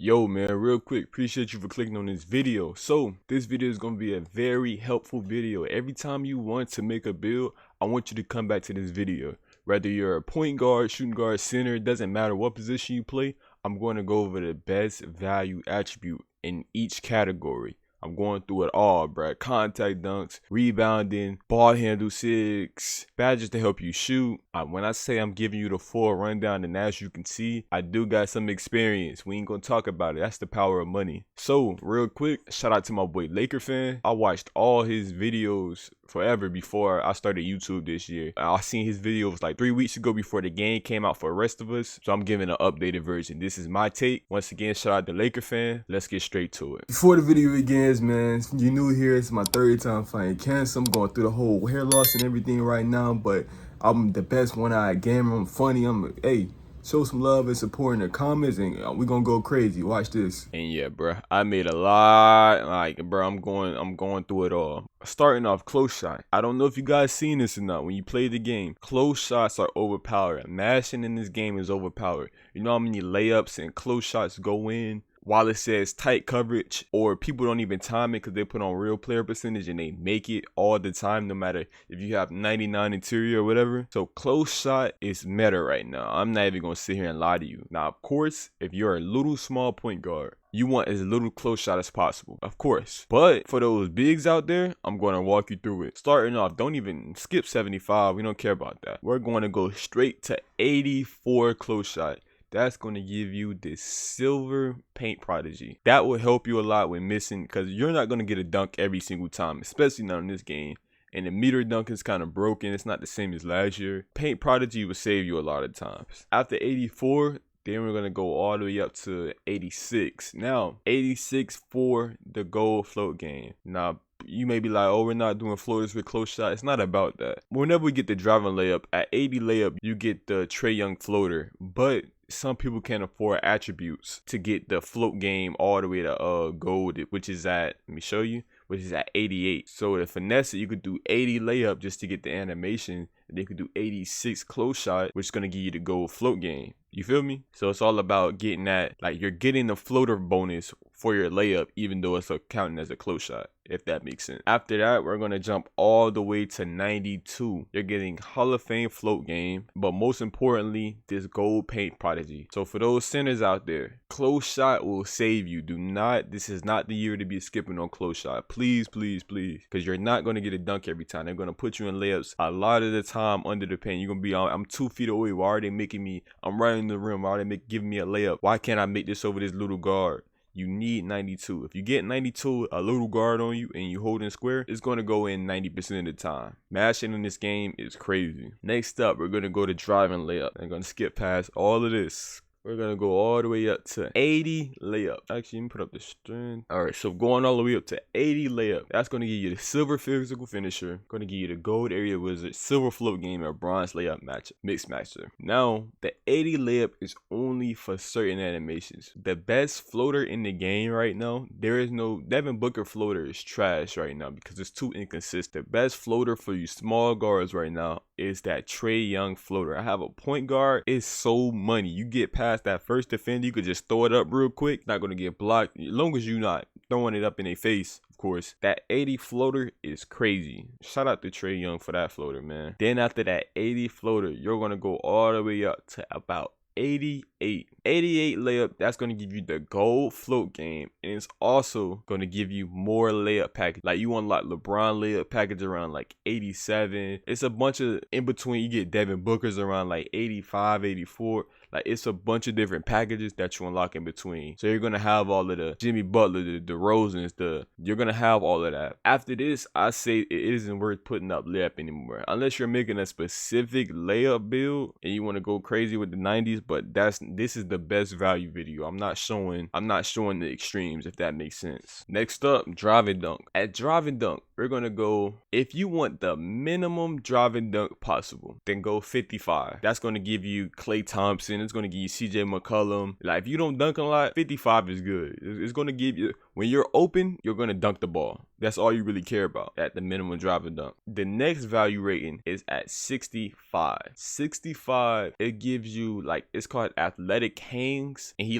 Yo man, real quick, appreciate you for clicking on this video. So this video is going to be a very helpful video. Every time you want to make a build, I want you to come back to this video. Whether you're a point guard, shooting guard, center, it doesn't matter what position you play. I'm going to go over the best value attribute in each category. I'm going through it all, bruh. Contact dunks, rebounding, ball handle 6, badges to help you shoot. When I say I'm giving you the full rundown, and as you can see, I do got some experience. We ain't gonna talk about it. That's the power of money. So, real quick, shout out to my boy Laker fan. I watched all his videos forever before I started YouTube this year. I seen his videos like 3 weeks ago before the game came out for the rest of us. So I'm giving an updated version. This is my take. Once again, shout out to Laker fan. Let's get straight to it. Before the video begins, man, if you're new here, it's my third time fighting cancer. I'm going through the whole hair loss and everything right now, but I'm the best one-eyed gamer. I'm funny. Hey, show some love and support in the comments, and we're gonna go crazy. Watch this. And yeah, bro, I made a lot. Like, bro, I'm going through it all. Starting off, close shot. I don't know if you guys seen this or not. When you play the game, close shots are overpowered. Mashing in this game is overpowered. You know how many layups and close shots go in while it says tight coverage, or people don't even time it because they put on real player percentage and they make it all the time, no matter if you have 99 interior or whatever. So close shot is meta right now. I'm not even gonna sit here and lie to you. Now, of course, if you're a little small point guard, you want as little close shot as possible, of course. But for those bigs out there, I'm going to walk you through it. Starting off, don't even skip 75. We don't care about that. We're going to go straight to 84 close shot. That's going to give you this silver paint prodigy. That will help you a lot when missing, because you're not going to get a dunk every single time, especially not in this game. And the meter dunk is kind of broken. It's not the same as last year. Paint prodigy will save you a lot of times. After 84, then we're going to go all the way up to 86. Now, 86 for the gold float game. Now, you may be like, oh, we're not doing floaters with close shot. It's not about that. Whenever we get the driving layup, at 80 layup, you get the Trae Young floater. But some people can't afford attributes to get the float game all the way to gold, which is at, let me show you, which is at 88. So to finesse it, you could do 80 layup just to get the animation, and they could do 86 close shot, which is going to give you the gold float game. You feel me? So it's all about getting that, like, you're getting the floater bonus for your layup, even though it's counting as a close shot, if that makes sense. After that, we're going to jump all the way to 92. You're getting Hall of Fame float game, but most importantly, this gold paint prodigy. So for those centers out there, close shot will save you. This is not the year to be skipping on close shot. Please, please, please. Because you're not going to get a dunk every time. They're going to put you in layups a lot of the time under the paint. You're going to be I'm 2 feet away. Why are they making me, I'm right in the rim. Why are they giving me a layup? Why can't I make this over this little guard? You need 92. If you get 92, a little guard on you, and you holding square, it's going to go in 90% of the time. Mashing in this game is crazy. Next up, we're going to go to driving layup. I'm going to skip past all of this. We're going to go all the way up to 80 layup. Actually, let me put up the string. All right, so going all the way up to 80 layup. That's going to give you the silver physical finisher. Going to give you the gold area wizard, silver float game, or bronze layup match, mixed matcher. Now, the 80 layup is only for certain animations. The best floater in the game right now, there is no, Devin Booker floater is trash right now because it's too inconsistent. Best floater for you small guards right now is that Trae Young floater. I have a point guard. It's so money. You get past that first defender, you could just throw it up real quick. Not going to get blocked as long as you're not throwing it up in their face. Of course, that 80 floater is crazy. Shout out to Trae Young for that floater, man. Then after that 80 floater, you're going to go all the way up to about 88 layup. That's going to give you the gold float game, and it's also going to give you more layup package. Like, you unlock LeBron layup package around like 87. It's a bunch of in between. You get Devin Booker's around like 85, 84. Like, it's a bunch of different packages that you unlock in between. So you're gonna have all of the Jimmy Butler, the DeRozans, you're gonna have all of that. After this, I say it isn't worth putting up layup anymore, unless you're making a specific layup build and you want to go crazy with the 90s. But this is the best value video. I'm not showing the extremes, if that makes sense. Next up, driving dunk. At driving dunk, we're gonna go, if you want the minimum driving dunk possible, then go 55. That's gonna give you Klay Thompson. It's gonna give you CJ McCollum. Like, if you don't dunk a lot, 55 is good. It's gonna give you, when you're open, you're gonna dunk the ball. That's all you really care about at the minimum driving dunk. The next value rating is at 65. 65, it gives you, like, it's called athletic hangs, and he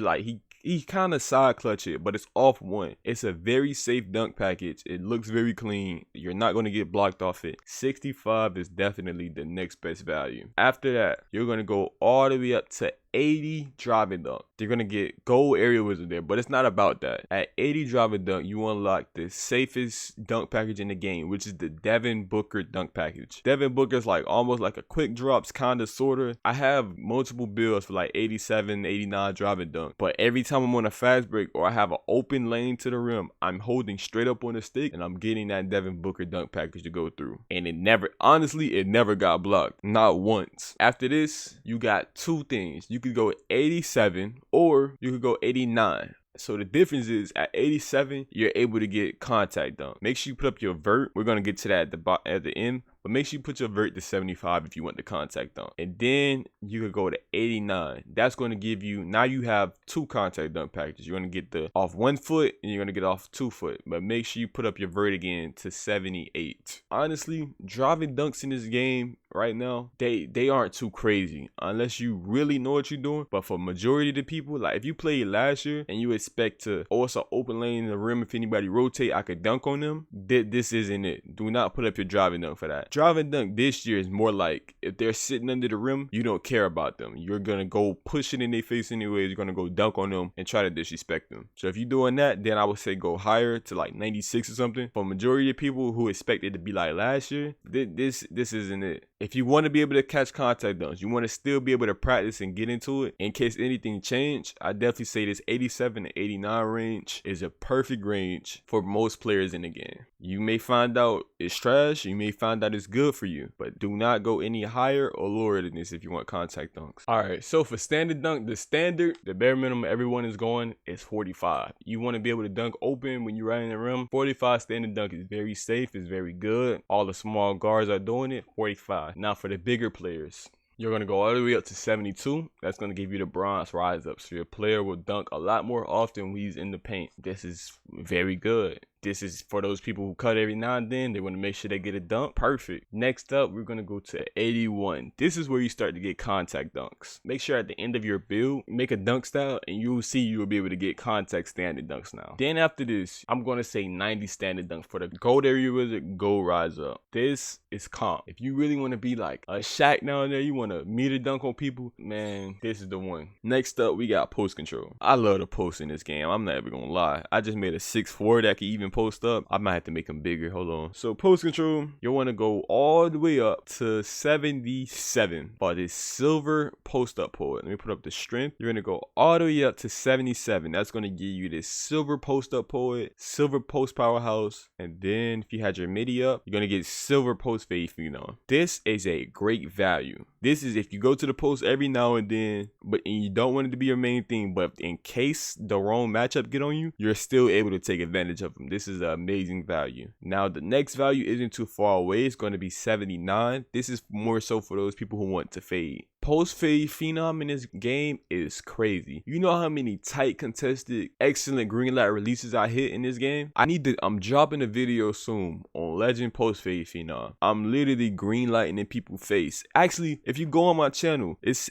he kind of side clutch it, but it's off one. It's a very safe dunk package. It looks very clean. You're not going to get blocked off it. 65 is definitely the next best value. After that, you're going to go all the way up to 80 drive and dunk. You're gonna get gold area wizard there, but it's not about that. At 80 drive and dunk, you unlock the safest dunk package in the game, which is the Devin Booker dunk package. Devin Booker's like almost like a quick drops, kinda sorta. I have multiple builds for like 87, 89 drive and dunk, but every time I'm on a fast break or I have an open lane to the rim, I'm holding straight up on the stick and I'm getting that Devin Booker dunk package to go through. And it never got blocked, not once. After this, you got two things. You could go 87 or you could go 89. So the difference is at 87, you're able to get contact dunk. Make sure you put up your vert. We're going to get to that at the end. But make sure you put your vert to 75 if you want the contact dunk. And then you could go to 89. That's going to give you, now you have two contact dunk packages. You're going to get the off 1 foot and you're going to get off 2 foot. But make sure you put up your vert again to 78. Honestly, driving dunks in this game right now, they aren't too crazy unless you really know what you're doing. But for majority of the people, like if you played last year and you expect to also open lane in the rim, if anybody rotate, I could dunk on them. This isn't it. Do not put up your driving dunk for that. Driving dunk this year is more like if they're sitting under the rim, you don't care about them. You're gonna go push it in their face anyways. You're gonna go dunk on them and try to disrespect them. So if you're doing that, then I would say go higher to like 96 or something. For majority of people who expect it to be like last year, this isn't it. If you want to be able to catch contact dunks, you want to still be able to practice and get into it in case anything change, I definitely say this 87 to 89 range is a perfect range for most players in the game. You may find out it's trash, you may find out it's good for you, but do not go any higher or lower than this if you want contact dunks. Alright, so for standard dunk, the bare minimum everyone is going is 45. You want to be able to dunk open when you're right in the rim. 45 standard dunk is very safe, it's very good. All the small guards are doing it. 45. Now for the bigger players, you're going to go all the way up to 72. That's going to give you the bronze rise up. So your player will dunk a lot more often when he's in the paint. This is very good. This is for those people who cut every now and then. They want to make sure they get a dunk. Perfect. Next up, we're going to go to 81. This is where you start to get contact dunks. Make sure at the end of your build, make a dunk style, and you'll see you will be able to get contact standard dunks now. Then after this, I'm going to say 90 standard dunks. For the gold area wizard, go rise up. This is comp. If you really want to be like a Shaq down there, you want to meter dunk on people, man, this is the one. Next up, we got post control. I love the post in this game. I'm not ever going to lie. I just made a 6'4" that can even post up. I might have to make them bigger. Hold on. So post control, you want to go all the way up to 77 for this silver post up poet. Let me put up the strength. You're going to go all the way up to 77. That's going to give you this silver post up poet, silver post powerhouse, and then if you had your midi up, you're going to get silver post fade phenom. This is a great value. This is if you go to the post every now and then, but and you don't want it to be your main thing, but in case the wrong matchup get on you, you're still able to take advantage of them. This is an amazing value. Now the next value isn't too far away. It's going to be 79. This is more so for those people who want to fade. Post fade phenom in this game is crazy. You know how many tight contested excellent green light releases I hit in this game? I'm dropping a video soon on legend post fade phenom. I'm literally green lighting in people's face. Actually, if you go on my channel, it's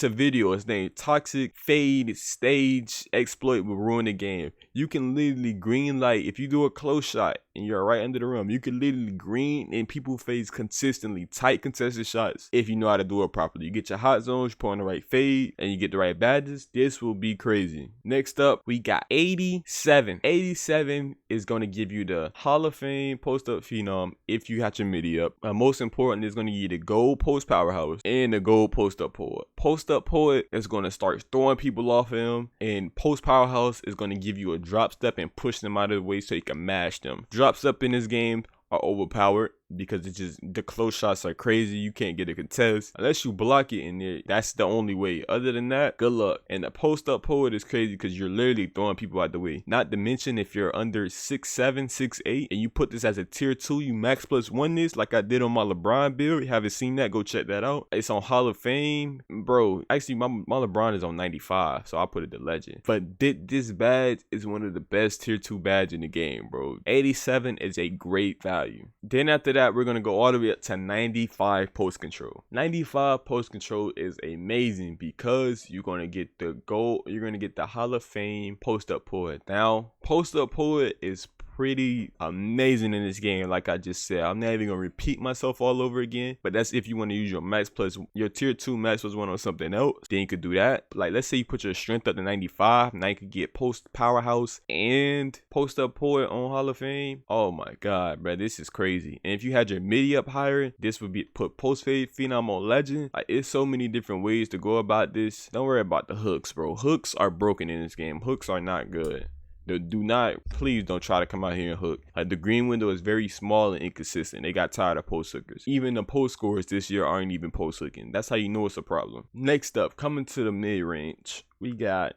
a video. It's named Toxic Fade Stage Exploit Will Ruin the Game. You can literally green light if you do a close shot and you're right under the rim. You can literally green in people's face consistently, tight contested shots if you know how to do it properly. You get your hot zones, you put on the right fade, and you get the right badges. This will be crazy. Next up, we got 87. 87 is going to give you the Hall of Fame post up phenom if you had your midi up. Most important is going to give you the gold post powerhouse and the gold post up poet. Post up poet is going to start throwing people off him, and post powerhouse is going to give you a drop step and push them out of the way so you can mash them. Drop step in this game are overpowered because it's just the close shots are crazy. You can't get a contest unless you block it in there. That's the only way. Other than that, good luck. And the post up poet is crazy because you're literally throwing people out the way. Not to mention if you're under 6'7", 6'8", and you put this as a tier 2, you max +1 this like I did on my LeBron build. If you haven't seen that, go check that out. It's on Hall of Fame, bro. Actually, my LeBron is on 95, so I'll put it to legend. But this badge is one of the best tier 2 badge in the game, bro. 87 is a great value. Then after that, we're gonna go all the way up to 95 post control. 95 post control is amazing because you're gonna get the gold, you're gonna get the Hall of Fame post up pull. Now, post up pull is pretty amazing in this game. Like I just said, I'm not even gonna repeat myself all over again, but that's if you want to use your max plus your tier 2 max plus 1 on something else, then you could do that. Like let's say you put your strength up to 95, now you could get post powerhouse and post up pull on Hall of Fame. Oh my god, bro, this is crazy. And if you had your midi up higher, this would be put post fade phenom on legend. Like it's so many different ways to go about this. Don't worry about the hooks, bro. Hooks are broken in this game. Hooks are not good. Please don't try to come out here and hook. Like the green window is very small and inconsistent. They got tired of post hookers. Even the post scorers this year aren't even post hooking. That's how you know it's a problem. Next up, coming to the mid range, we're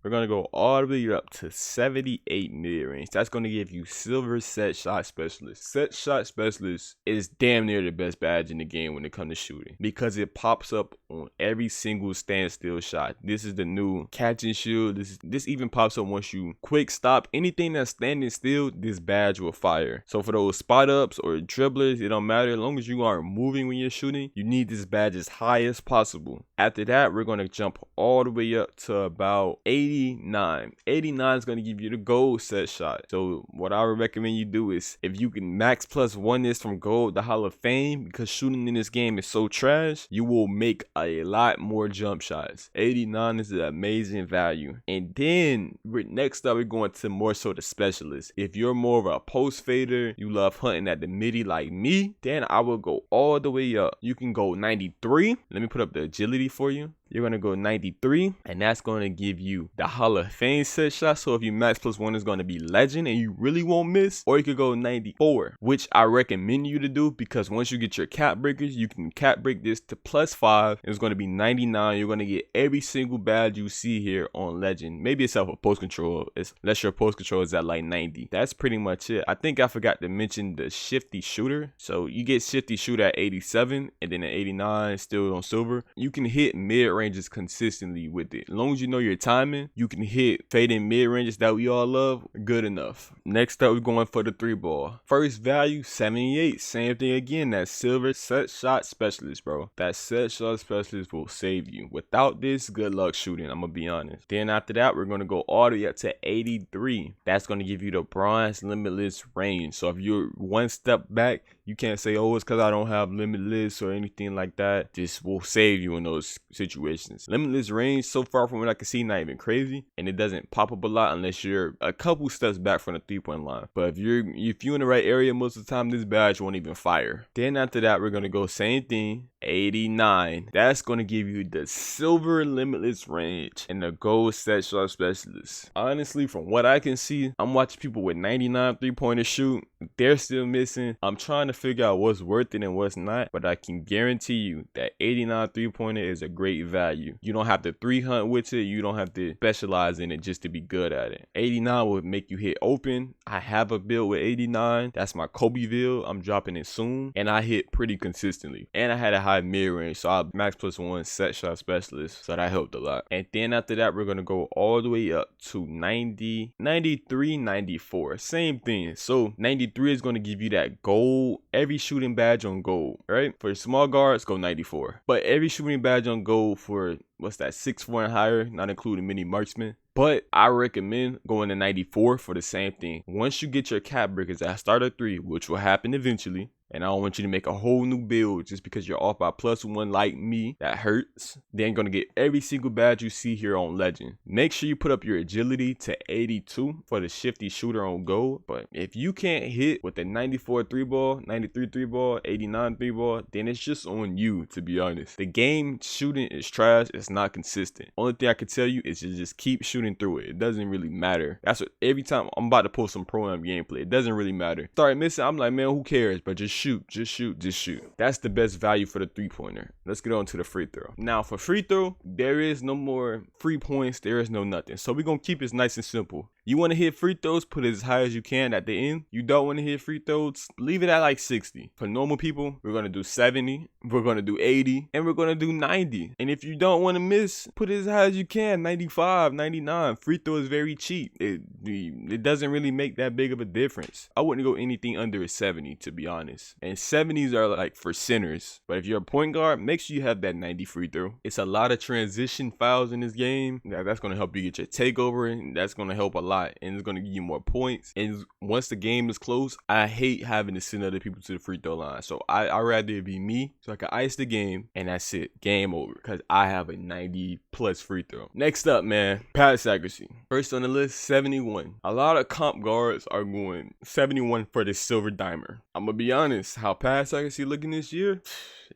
gonna go all the way up to 78 mid range. That's gonna give you silver set shot specialist. Set shot specialist is damn near the best badge in the game when it comes to shooting because it pops up on every single standstill shot. This is the new catch and shoot. This even pops up once you quick stop. Anything that's standing still, this badge will fire. So for those spot ups or dribblers, it don't matter. As long as you aren't moving when you're shooting, you need this badge as high as possible. After that, we're gonna jump all the way up to about 89. 89 is going to give you the gold set shot. So what I would recommend you do is if you can max plus 1 this from gold to Hall of Fame, because shooting in this game is so trash, you will make a lot more jump shots. 89 is an amazing value. And then next up, we're going to more so the specialist. If you're more of a post fader, you love hunting at the midi like me, then I will go all the way up. You can go 93. Let me put up the agility for you. You're going to go 93, and that's going to give you the Hall of Fame set shot. So if you max plus 1 is going to be legend and you really won't miss. Or you could go 94, which I recommend you to do because once you get your cap breakers, you can cap break this to plus 5. It's going to be 99. You're going to get every single badge you see here on legend. Maybe except for post control, unless your post control is at like 90. That's pretty much it. I think I forgot to mention the shifty shooter. So you get shifty shooter at 87 and then at 89 still on silver. You can hit mid ranges consistently with it. As long as you know your timing, you can hit fading mid ranges that we all love. Good enough. Next up, we're going for the 3 ball. First value 78. Same thing again. That silver set shot specialist, bro. That set shot specialist will save you. Without this, good luck shooting. I'm gonna be honest. Then after that, we're gonna go all the way up to 83. That's gonna give you the bronze limitless range. So if you're one step back, you can't say, oh, it's because I don't have limitless or anything like that. This will save you in those situations. Limitless range, so far from what I can see, not even crazy. And it doesn't pop up a lot unless you're a couple steps back from the 3-point line. But if you're in the right area most of the time, this badge won't even fire. Then after that, we're going to go same thing. 89. That's going to give you the silver limitless range and the gold set shot specialist. Honestly, from what I can see, I'm watching people with 99 3-pointer shoot. They're still missing. I'm trying to figure out what's worth it and what's not, but I can guarantee you that 89 3-pointer is a great value. You don't have to 3-hunt with it. You don't have to specialize in it just to be good at it. 89 will make you hit open. I have a build with 89. That's my Kobe build. I'm dropping it soon, and I hit pretty consistently. And I had a high mid range, so I max plus 1 set shot specialist, so that helped a lot. And then after that, we're gonna go all the way up to 90, 93, 94. Same thing. So 93 is gonna give you that gold, every shooting badge on gold, right? For small guards, go 94. But every shooting badge on gold for what's that, 6'4" and higher, not including mini marksman. But I recommend going to 94 for the same thing. Once you get your cap breakers at start of 3, which will happen eventually, and I don't want you to make a whole new build just because you're off by +1 like me. That hurts. Then gonna get every single badge you see here on legend. Make sure you put up your agility to 82 for the shifty shooter on gold. But if you can't hit with the 94 3-ball, 93 3-ball, 89 3-ball, then it's just on you, to be honest. The game shooting is trash. It's not consistent. Only thing I can tell you is to just keep shooting through it. It doesn't really matter. That's what every time I'm about to post some pro-am gameplay, it doesn't really matter. Start missing, I'm like, man, who cares? But just shoot, just shoot, just shoot. That's the best value for the 3-pointer. Let's get on to the free throw. Now for free throw, there is no more free points. There is no nothing. So we're going to keep it nice and simple. You want to hit free throws, put it as high as you can at the end. You don't want to hit free throws, leave it at like 60. For normal people, we're going to do 70, we're going to do 80, and we're going to do 90. And if you don't want to miss, put it as high as you can, 95, 99. Free throw is very cheap. It doesn't really make that big of a difference. I wouldn't go anything under a 70, to be honest. And 70s are like for centers. But if you're a point guard, make sure you have that 90 free throw. It's a lot of transition fouls in this game. That's going to help you get your takeover, and that's going to help a lot. And it's going to give you more points. And once the game is close, I hate having to send other people to the free throw line. So I'd rather it be me, so I can ice the game, and that's it. Game over. Because I have a 90 plus free throw. Next up, man, pass accuracy. First on the list, 71. A lot of comp guards are going 71 for the silver dimer. I'm going to be honest, how pass accuracy looking this year,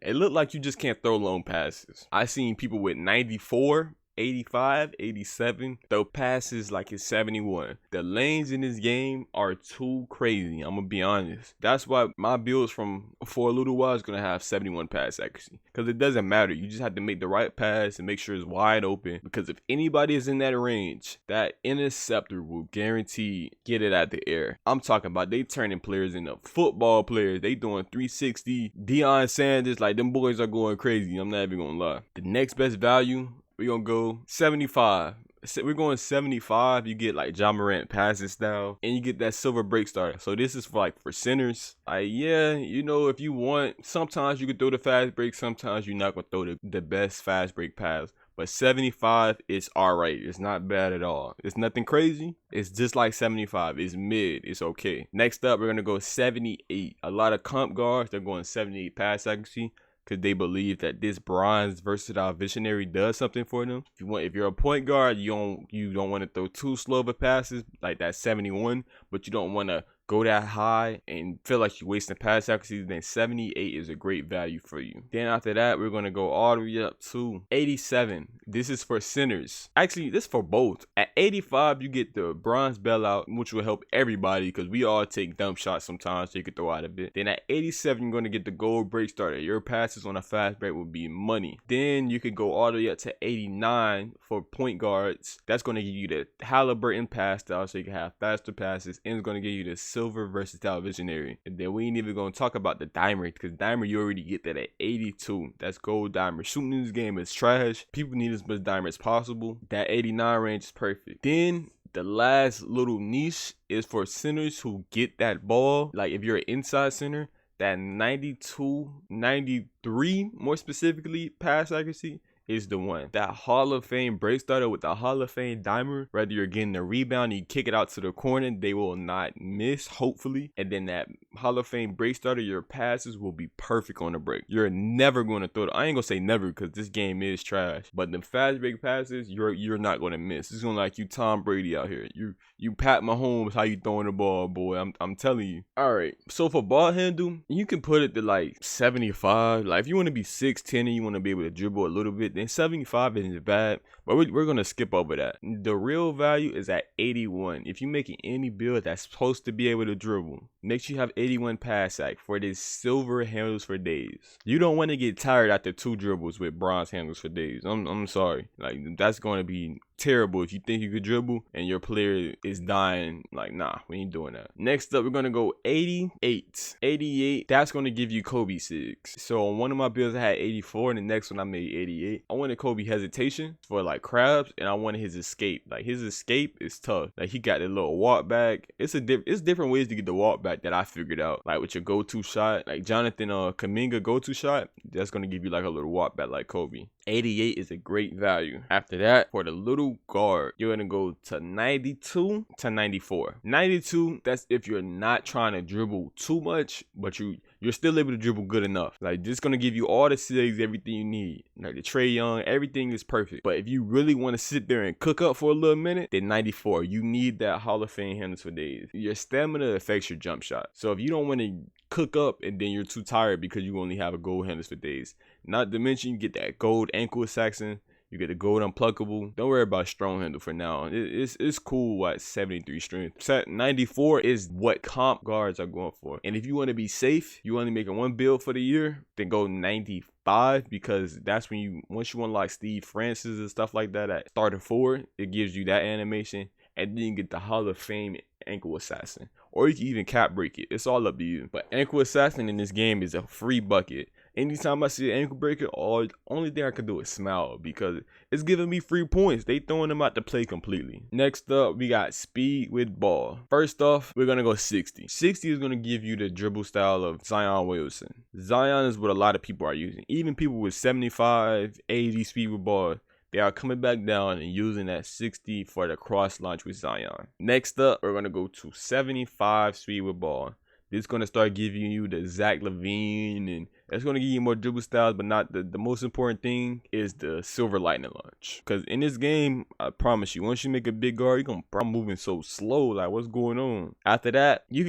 it looked like you just can't throw long passes. I seen people with 94, 85, 87, throw passes like it's 71. The lanes in this game are too crazy. I'm gonna be honest. That's why my builds from for a little while is gonna have 71 pass accuracy, because it doesn't matter. You just have to make the right pass and make sure it's wide open, because if anybody is in that range, that interceptor will guarantee get it out the air. I'm talking about they turning players into football players. They doing 360. Deion Sanders, like them boys are going crazy. I'm not even gonna lie. The next best value, we're going to go 75. We're going 75. You get like Ja Morant passing style, and you get that silver break starter. So this is for centers. Yeah, you know, if you want, sometimes you can throw the fast break. Sometimes you're not going to throw the best fast break pass. But 75 is all right. It's not bad at all. It's nothing crazy. It's just like 75. It's mid. It's okay. Next up, we're going to go 78. A lot of comp guards, they're going 78 pass accuracy, because they believe that this bronze versatile visionary does something for them. If you're a point guard, you don't want to throw too slow of a passes like that 71, but you don't want to go that high and feel like you're wasting pass accuracy, then 78 is a great value for you. Then after that, we're going to go all the way up to 87. This is for centers. Actually, this is for both. At 85, you get the bronze bailout, which will help everybody, because we all take dump shots sometimes, so you can throw out a bit. Then at 87, you're going to get the gold break starter. Your passes on a fast break will be money. Then you could go all the way up to 89 for point guards. That's going to give you the Halliburton pass style, so you can have faster passes, and it's going to give you the silver versatile visionary. And then we ain't even gonna talk about the dimer, because dimer you already get that at 82. That's gold dimer. Shooting in this game is trash. People need as much dimer as possible. That 89 range is perfect. Then the last little niche is for centers who get that ball. Like if you're an inside center, that 92, 93 more specifically pass accuracy is the one. That Hall of Fame break starter with the Hall of Fame dimer, whether you're getting a rebound, you kick it out to the corner, they will not miss, hopefully. And then that Hall of Fame break starter, your passes will be perfect on the break. You're never going to throw it. I ain't gonna say never, because this game is trash, but the fast break passes, you're not going to miss. It's gonna like you Tom Brady out here. You Pat Mahomes, how you throwing the ball, boy. I'm telling you. All right, so for ball handle, you can put it to like 75. Like if you want to be 6'10 and you want to be able to dribble a little bit, then 75 isn't bad, but we're gonna skip over that. The real value is at 81. If you're making any build that's supposed to be able to dribble, make sure you have 81 pass sack for this silver handles for days. You don't want to get tired after 2 dribbles with bronze handles for days. I'm sorry. Like that's going to be terrible if you think you could dribble and your player is dying. Like, nah, we ain't doing that. Next up, we're gonna go 88. 88, that's gonna give you Kobe 6. So on one of my builds I had 84, and the next one I made 88. I wanted Kobe hesitation for like crabs, and I wanted his escape. Like his escape is tough. Like he got the little walk back. It's different ways to get the walk back that I figured out. Like with your go-to shot, like Jonathan Kuminga go-to shot, that's gonna give you like a little walk back like Kobe. 88 is a great value. After that, for the little guard, you're gonna go to 92 to 94. 92, that's if you're not trying to dribble too much, but you're still able to dribble good enough. Like this gonna give you all the sigs, everything you need. Like the Trae Young, everything is perfect. But if you really want to sit there and cook up for a little minute, then 94. You need that Hall of Fame handles for days. Your stamina affects your jump shot. So if you don't want to cook up and then you're too tired because you only have a gold handles for days, not to mention you get that gold ankle Saxon, you get the gold unpluckable. Don't worry about strong handle for now. It's cool at 73 strength. 94 is what comp guards are going for. And if you want to be safe, you only making one build for the year, then go 95, because that's when once you unlock Steve Francis and stuff like that at starter 4, it gives you that animation. and then you get the Hall of Fame ankle assassin, or you can even cap break it. It's all up to you. But ankle assassin in this game is a free bucket. Anytime I see an ankle breaker, only thing I can do is smile because it's giving me free points. They throwing them out to play completely. Next up, we got speed with ball. First off, we're gonna go 60. 60 is gonna give you the dribble style of Zion Wilson. Zion is what a lot of people are using. Even people with 75, 80 speed with ball, they are coming back down and using that 60 for the cross launch with Zion. Next up, we're gonna go to 75 speed with ball. This is going to start giving you the Zach LaVine, and it's going to give you more dribble styles, but not the most important thing is the silver lightning launch. Because in this game, I promise you, once you make a big guard, you're going to I'm moving so slow. Like, what's going on? After that, you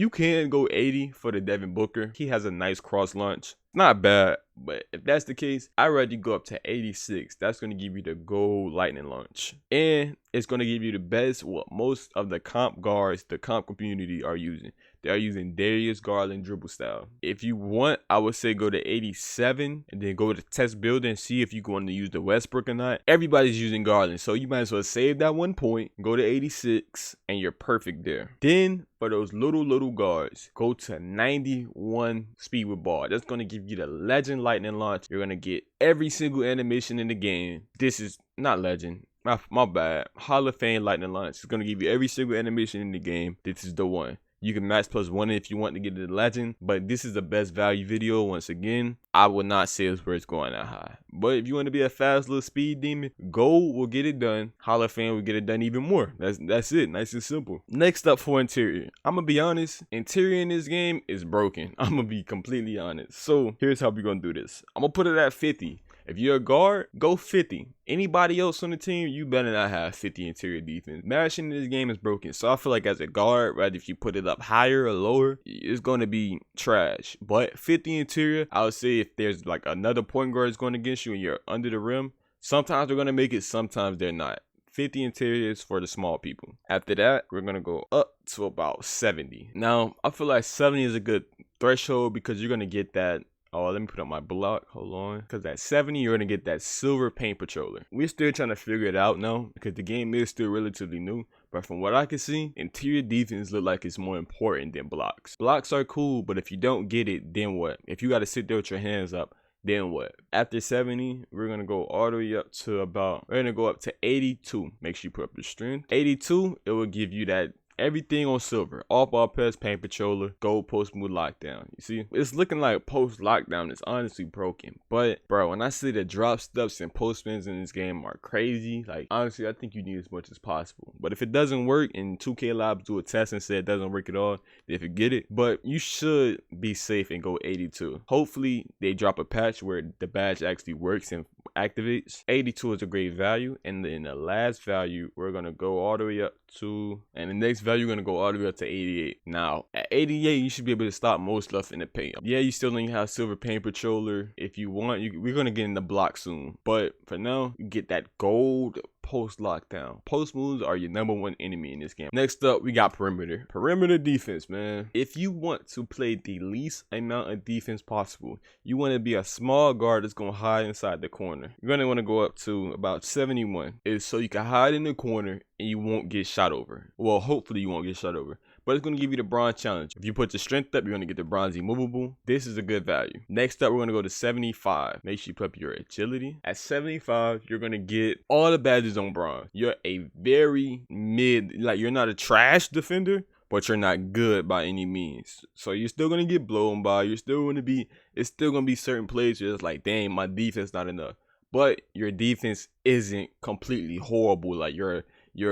can go 80 for the Devin Booker. He has a nice cross launch. Not bad, but if that's the case, I'd rather go up to 86. That's going to give you the gold lightning launch. And it's going to give you the best, what most of the comp guards, the comp community are using. They are using Darius Garland dribble style. If you want, I would say go to 87 and then go to test builder and see if you're going to use the Westbrook or not. Everybody's using Garland, so you might as well save that 1 point, go to 86, and you're perfect there. Then for those little guards, go to 91 speed with ball. That's going to give you the legend lightning launch. You're going to get every single animation in the game. This is not legend. My bad. Hall of Fame lightning launch. It's going to give you every single animation in the game. This is the one. You can max +1 if you want to get the legend, but this is the best value video. Once again, I would not say it's where it's going that high. But if you want to be a fast little speed demon, Gold will get it done. Hall of Fame will get it done even more. That's it. Nice and simple. Next up for interior. I'm going to be honest. Interior in this game is broken. I'm going to be completely honest. So here's how we're going to do this. I'm going to put it at 50. If you're a guard, go 50. Anybody else on the team, you better not have 50 interior defense. Mashing in this game is broken. So I feel like as a guard, right, if you put it up higher or lower, it's going to be trash. But 50 interior, I would say if there's like another point guard is going against you and you're under the rim, sometimes they're going to make it, sometimes they're not. 50 interior is for the small people. After that, we're going to go up to about 70. Now, I feel like 70 is a good threshold because you're going to get that. Oh, let me put up my block. Hold on. Because at 70, you're going to get that silver paint patroller. We're still trying to figure it out now because the game is still relatively new. But from what I can see, interior defense look like it's more important than blocks. Blocks are cool, but if you don't get it, then what? If you got to sit there with your hands up, then what? After 70, we're going to go all the way up to we're going to go up to 82. Make sure you put up your strength. 82, it will give you that everything on silver. Off ball pass, paint patroller, gold post move lockdown. You see, it's looking like post lockdown is honestly broken. But bro, when I see the drop steps and post spins in this game are crazy, like honestly, I think you need as much as possible. But if it doesn't work and 2K Labs do a test and say it doesn't work at all, they forget it. But you should be safe and go 82. Hopefully they drop a patch where the badge actually works and activates. 82 is a great value, and then the last value we're gonna go all the way up to, and the next value you're gonna go all the way up to 88. Now at 88, you should be able to stop most stuff in the paint. Yeah, you still need to have silver paint patroller if you want. We're gonna get in the block soon, but for now, you get that gold post lockdown. Post moves are your #1 enemy in this game. Next up, we got perimeter. Perimeter defense, man. If you want to play the least amount of defense possible, you want to be a small guard that's going to hide inside the corner. You're going to want to go up to about 71. Is so you can hide in the corner and you won't get shot over. Well, hopefully you won't get shot over. But it's going to give you the bronze challenge. If you put your strength up, you're going to get the bronze immovable. This is a good value. Next up, we're going to go to 75. Make sure you put up your agility. At 75, you're going to get all the badges on bronze. You're a very mid, like you're not a trash defender, but you're not good by any means. So you're still going to get blown by. It's still going to be certain plays where it's like, dang, my defense not enough. But your defense isn't completely horrible. Like you're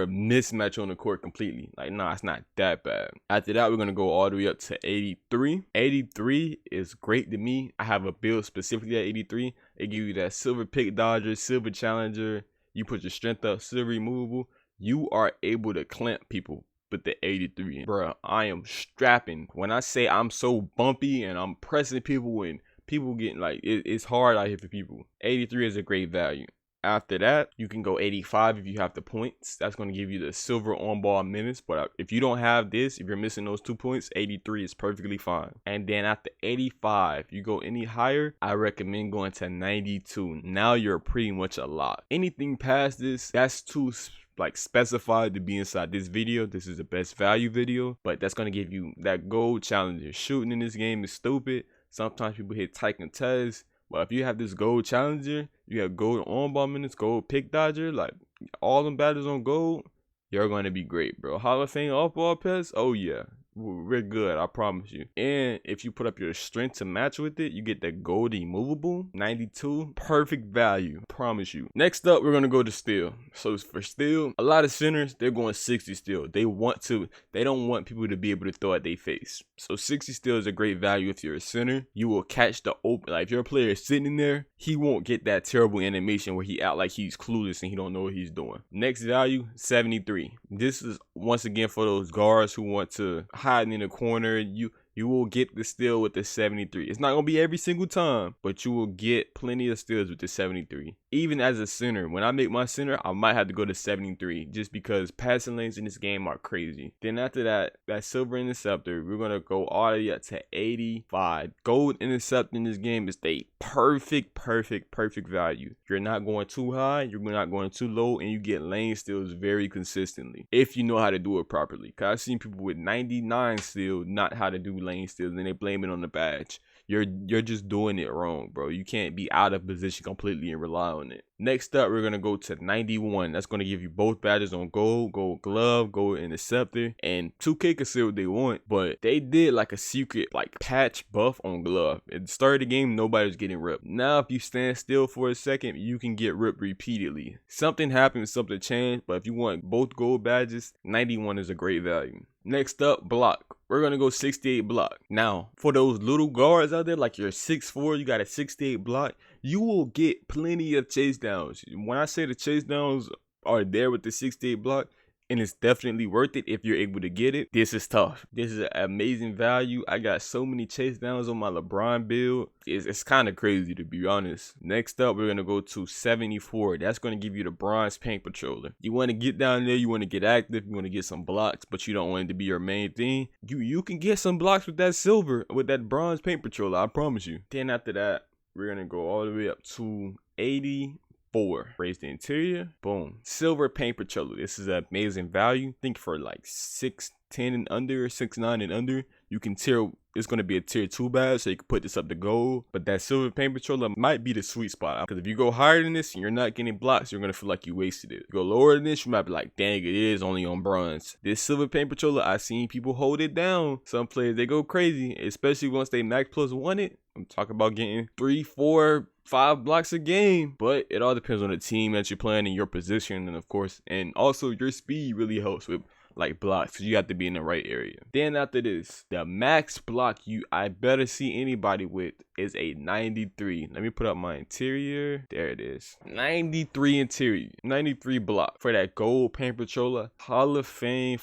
a mismatch on the court completely. Like, nah, it's not that bad. After that, we're going to go all the way up to 83. 83 is great to me. I have a build specifically at 83. It gives you that silver pick dodger, silver challenger. You put your strength up, silver removable. You are able to clamp people with the 83. Bruh, I am strapping. When I say I'm so bumpy and I'm pressing people and people getting like, it's hard out here for people. 83 is a great value. After that, you can go 85 if you have the points. That's going to give you the silver on-ball minutes. But if you don't have this, if you're missing those 2 points, 83 is perfectly fine. And then after 85, you go any higher, I recommend going to 92. Now you're pretty much a lot. Anything past this, that's too like specified to be inside this video. This is the best value video, but that's gonna give you that gold challenger. Shooting in this game is stupid. Sometimes people hit tight contests, but if you have this gold challenger, you have gold on ball minutes, gold pick dodger, like all them battles on gold, you're gonna be great, bro. Hall of Fame off ball pass, oh yeah, we're good, I promise you. And if you put up your strength to match with it, you get that gold immovable 92, perfect value, promise you. Next up, we're gonna go to steal. So for steal, a lot of centers, they're going 60 steal. They don't want people to be able to throw at their face. So 60 steal is a great value. If you're a center, you will catch the open. Like if your player is sitting in there, he won't get that terrible animation where he act like he's clueless and he don't know what he's doing. Next value, 73. This is once again for those guards who want to hide in the corner. You will get the steal with the 73. It's not gonna be every single time, but you will get plenty of steals with the 73. Even as a center, when I make my center, I might have to go to 73 just because passing lanes in this game are crazy. Then after that silver interceptor, we're gonna go all the way up to 85. Gold interceptor in this game is the perfect value. You're not going too high, you're not going too low, and you get lane steals very consistently if you know how to do it properly. Cause I've seen people with 99 steal not how to do lane steals and they blame it on the badge. You're just doing it wrong, bro. You can't be out of position completely and rely on it. Next up, we're gonna go to 91. That's gonna give you both badges on gold glove, gold interceptor, and 2K can say what they want, but they did like a secret like patch buff on glove. At the start of the game, nobody was getting ripped. Now, if you stand still for a second, you can get ripped repeatedly. Something happened, something changed, but if you want both gold badges, 91 is a great value. Next up, block. We're gonna go 68 block. Now, for those little guards out there, like you're 6'4", you got a 68 block, you will get plenty of chase downs. When I say the chase downs are there with the 68 block, and it's definitely worth it if you're able to get it. This is tough. This is an amazing value. I got so many chase downs on my LeBron build. It's kind of crazy, to be honest. Next up, we're going to go to 74. That's going to give you the bronze paint patroller. You want to get down there, you want to get active, you want to get some blocks, but you don't want it to be your main thing. You can get some blocks with that silver, with that bronze paint patroller, I promise you. Then after that, we're going to go all the way up to 80. Raise the interior, boom, silver paint patroller. This is an amazing value. Think for like 6'10" and under, 6'9" and under, you can tier. It's going to be a tier 2 badge, so you can put this up to gold. But that silver paint patroller might be the sweet spot, because if you go higher than this and you're not getting blocks, you're going to feel like you wasted it. If you go lower than this, you might be like, dang, it is only on bronze. This silver paint patroller, I've seen people hold it down. Some players, they go crazy, especially once they max plus 1 it. I'm talking about getting 3, 4, 5 blocks a game, but it all depends on the team that you're playing and your position, and of course, and also your speed really helps with like blocks, because you have to be in the right area. Then after this, the max block I better see anybody with is a 93. Let me put up my interior. There it is. 93 interior, 93 block for that gold paint patroller. Hall of Fame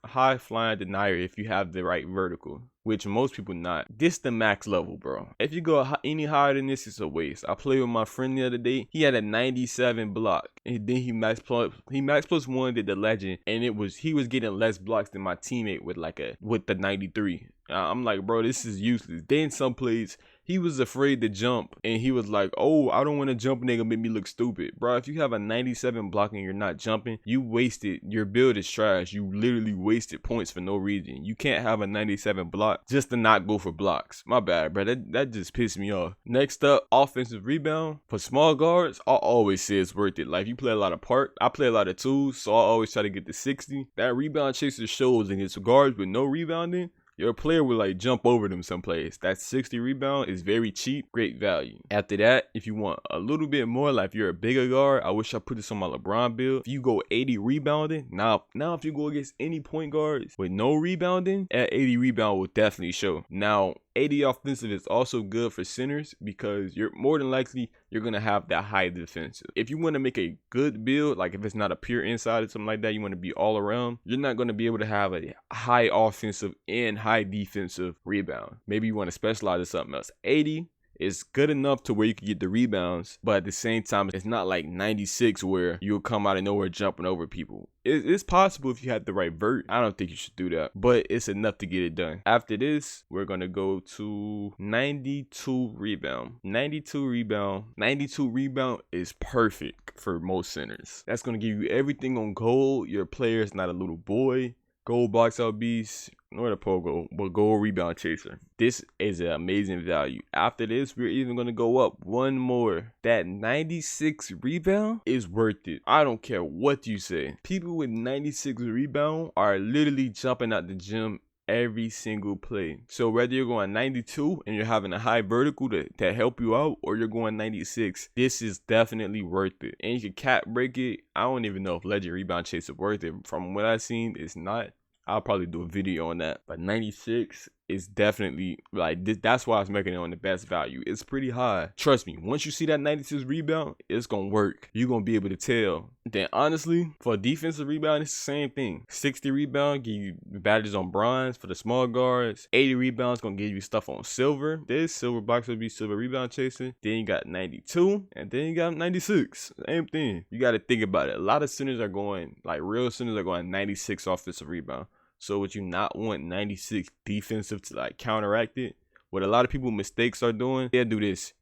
high flying denier if you have the right vertical, which most people not. This the max level, bro. If you go any higher than this, it's a waste. I played with my friend the other day. He had a 97 block, and then he max plus 1 did the legend, and he was getting less blocks than my teammate with the 93. I'm like, bro, this is useless. Then some plays, he was afraid to jump, and he was like, oh, I don't want to jump, nigga, make me look stupid. Bro, if you have a 97 block and you're not jumping, you wasted. Your build is trash. You literally wasted points for no reason. You can't have a 97 block just to not go for blocks. My bad, bro. That just pissed me off. Next up, offensive rebound. For small guards, I always say it's worth it. Like, if you play a lot of park, I play a lot of twos, so I always try to get the 60. That rebound chaser shows against guards with no rebounding. Your player will like jump over them someplace. That 60 rebound is very cheap, great value. After that, if you want a little bit more, like if you're a bigger guard, I wish I put this on my LeBron build. If you go 80 rebounding, now if you go against any point guards with no rebounding, that 80 rebound will definitely show. Now, 80 offensive is also good for centers because you're more than likely you're gonna have that high defensive. If you want to make a good build, like if it's not a pure inside or something like that, you want to be all around, you're not going to be able to have a high offensive and high defensive rebound. Maybe you want to specialize in something else. 80 It's good enough to where you can get the rebounds, but at the same time, it's not like 96 where you'll come out of nowhere jumping over people. It's possible if you have the right vert. I don't think you should do that, but it's enough to get it done. After this, we're gonna go to 92 rebound. 92 rebound. 92 rebound is perfect for most centers. That's gonna give you everything on gold. Your player is not a little boy. Gold box out beast, nor the pogo, but gold rebound chaser. This is an amazing value. After this, we're even going to go up one more. That 96 rebound is worth it. I don't care what you say. People with 96 rebound are literally jumping out the gym every single play. So whether you're going 92 and you're having a high vertical to help you out, or you're going 96, this is definitely worth it. And you can cap break it. I don't even know if legend rebound chase is worth it. From what I've seen, it's not. I'll probably do a video on that. But 96 is definitely like this. That's why I was making it on the best value. It's pretty high. Trust me, once you see that 96 rebound, it's gonna work. You're gonna be able to tell. Then honestly, for a defensive rebound, it's the same thing. 60 rebound, give you badges on bronze for the small guards. 80 rebounds gonna give you stuff on silver. This silver box will be silver rebound chasing. Then you got 92, and then you got 96. Same thing. You gotta think about it. A lot of centers are going, like real centers are going 96 offensive rebound. So would you not want 96 defensive to like counteract it? What a lot of people mistakes are doing, they'll do this.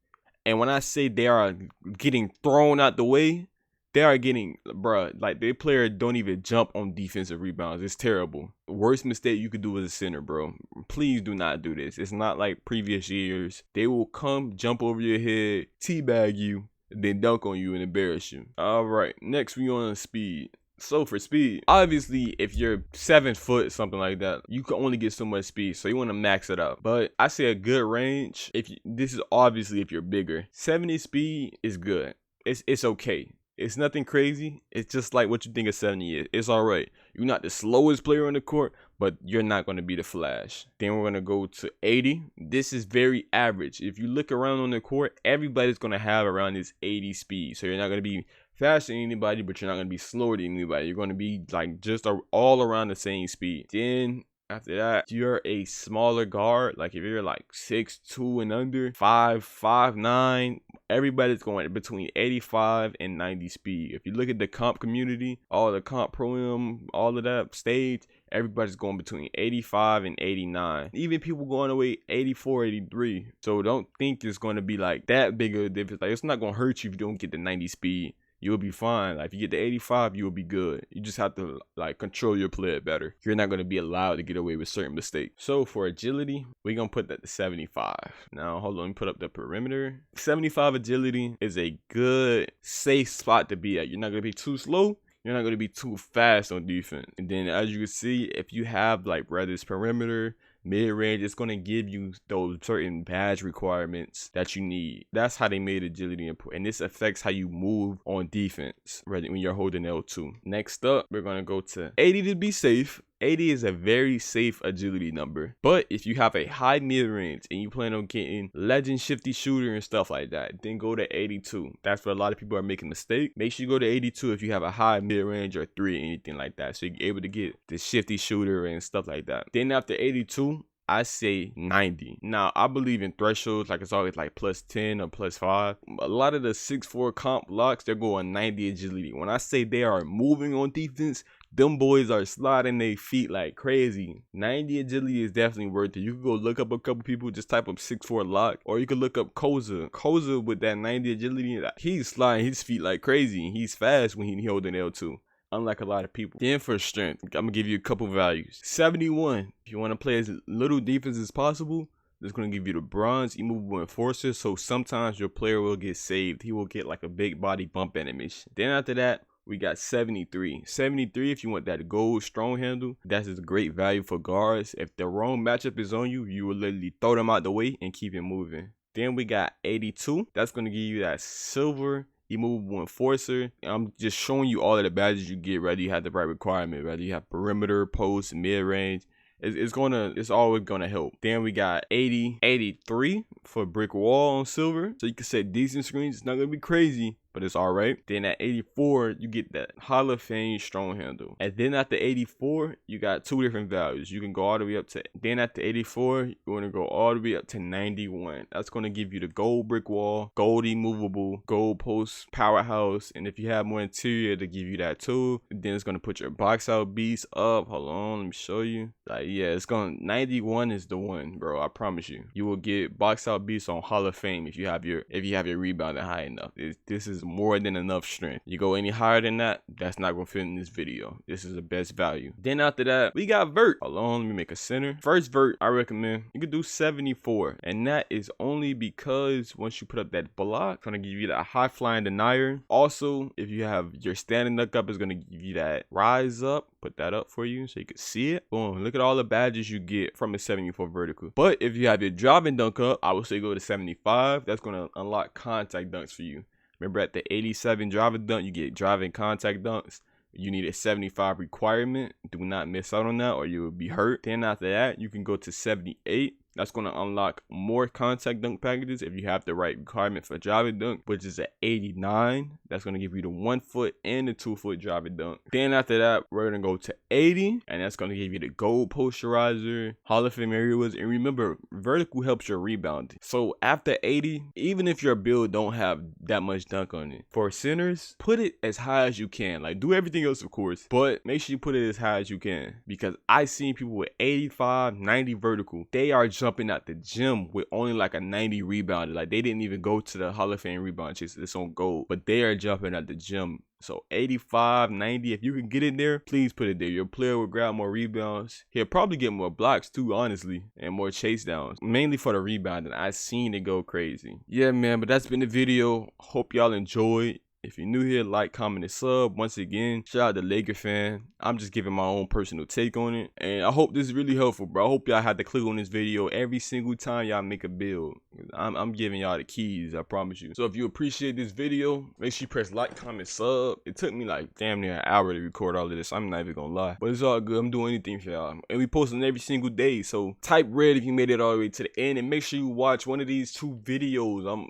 And when I say they are getting thrown out the way, they are getting, bruh, like their player don't even jump on defensive rebounds. It's terrible. Worst mistake you could do as a center, bro. Please do not do this. It's not like previous years. They will come, jump over your head, teabag you, then dunk on you and embarrass you. All right, next we on speed. So for speed, obviously if you're 7 foot, something like that, you can only get so much speed, so you want to max it out. But I say a good range, this is obviously if you're bigger. 70 speed is good. It's okay. It's nothing crazy. It's just like what you think of 70 is. It's all right. You're not the slowest player on the court, but you're not going to be the Flash. Then we're going to go to 80. This is very average. If you look around on the court, everybody's going to have around this 80 speed. So you're not going to be faster than anybody, but you're not going to be slower than anybody. You're going to be like just all around the same speed. Then after that, if you're a smaller guard, like if you're like 6'2" and under, 5'9", everybody's going between 85 and 90 speed. If you look at the comp community, all the comp pro-am, all of that stage, everybody's going between 85 and 89. Even people going away 84, 83. So don't think it's going to be like that big of a difference. Like it's not going to hurt you if you don't get the 90 speed. You'll be fine. Like if you get to 85, you'll be good. You just have to like control your player better. You're not going to be allowed to get away with certain mistakes. So for agility, we're going to put that to 75. Now, hold on, let me put up the perimeter. 75 agility is a good, safe spot to be at. You're not going to be too slow. You're not going to be too fast on defense. And then as you can see, if you have like whether it's perimeter, mid-range, it's going to give you those certain badge requirements that you need. That's how they made agility important, and this affects how you move on defense when you're holding L2. Next up, we're going to go to 80 to be safe. 80 is a very safe agility number, but if you have a high mid-range and you plan on getting legend shifty shooter and stuff like that, then go to 82. That's where a lot of people are making mistakes. Make sure you go to 82 if you have a high mid-range or 3 or anything like that, so you're able to get the shifty shooter and stuff like that. Then after 82, I say 90. Now, I believe in thresholds, like it's always like plus 10 or plus 5. A lot of the 6'4" comp blocks, they're going 90 agility. When I say they are moving on defense, them boys are sliding their feet like crazy. 90 agility is definitely worth it. You can go look up a couple people, just type up 6'4" lock, or you can look up Koza. Koza with that 90 agility, he's sliding his feet like crazy. He's fast when he's holding L2. Unlike a lot of people. Then for strength, I'm gonna give you a couple values. 71. If you want to play as little defense as possible, it's gonna give you the bronze immovable enforcer. So sometimes your player will get saved. He will get like a big body bump animation. Then after that, we got 73. 73, if you want that gold strong handle, that's a great value for guards. If the wrong matchup is on you, you will literally throw them out the way and keep it moving. Then we got 82. That's gonna give you that silver immovable enforcer. I'm just showing you all of the badges you get, whether you have the right requirement, whether you have perimeter, post, mid-range. It's always gonna help. Then we got 83 for brick wall on silver, so you can set decent screens. It's not gonna be crazy, but it's all right. Then at 84, you get that Hall of Fame strong handle. And then after 84, you got two different values. You can go all the way up to, then after 84, you want to go all the way up to 91. That's going to give you the gold brick wall, gold immovable, gold post powerhouse. And if you have more interior, to give you that too. Then it's going to put your box out beast up. Hold on, let me show you. Like, yeah, it's going to, 91 is the one, bro. I promise you. You will get box out beast on Hall of Fame if you have your rebounding high enough. This is more than enough strength. You go any higher than that, that's not going to fit in this video. This is the best value. Then after that, we got vert. Hold on, let me make a center. First vert, I recommend you could do 74, and that is only because once you put up that block, it's gonna give you that high flying denier. Also, if you have your standing duck up, it's gonna give you that rise up. Put that up for you so you can see it. Boom, look at all the badges you get from a 74 vertical. But if you have your driving dunk up, I would say go to 75. That's gonna unlock contact dunks for you. Remember, at the 87 driving dunk, you get driving contact dunks. You need a 75 requirement. Do not miss out on that or you will be hurt. Then after that, you can go to 78. That's going to unlock more contact dunk packages if you have the right requirement for driving dunk, which is at 89. That's going to give you the 1 foot and the 2 foot driving dunk. Then after that, we're going to go to 80, and that's going to give you the gold posterizer, Hall of Fame areas. And remember, vertical helps your rebounding. So after 80, even if your build don't have that much dunk on it, for centers, put it as high as you can. Like, do everything else, of course, but make sure you put it as high as you can, because I seen people with 85, 90 vertical. They are jumping out the gym with only like a 90 rebounder. Like, they didn't even go to the Hall of Fame rebound chase. It's on gold, but they are jumping at the gym. So 85, 90, if you can get in there, please put it there. Your player will grab more rebounds. He'll probably get more blocks too, honestly, and more chase downs, mainly for the rebounding. I've seen it go crazy. Yeah, man, but that's been the video. Hope y'all enjoyed. If you're new here, like, comment, and sub. Once again, shout out to Laker fan. I'm just giving my own personal take on it. And I hope this is really helpful, bro. I hope y'all had to click on this video every single time y'all make a build. I'm giving y'all the keys, I promise you. So if you appreciate this video, make sure you press like, comment, sub. It took me like damn near an hour to record all of this. I'm not even gonna lie. But it's all good. I'm doing anything for y'all. And we posting every single day. So type red if you made it all the way to the end. And make sure you watch one of these 2 videos.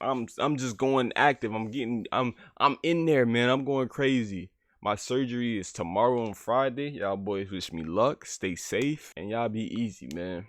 I'm just going active. I'm in there, man. I'm going crazy. My surgery is tomorrow on Friday. Y'all boys wish me luck. Stay safe. And y'all be easy, man.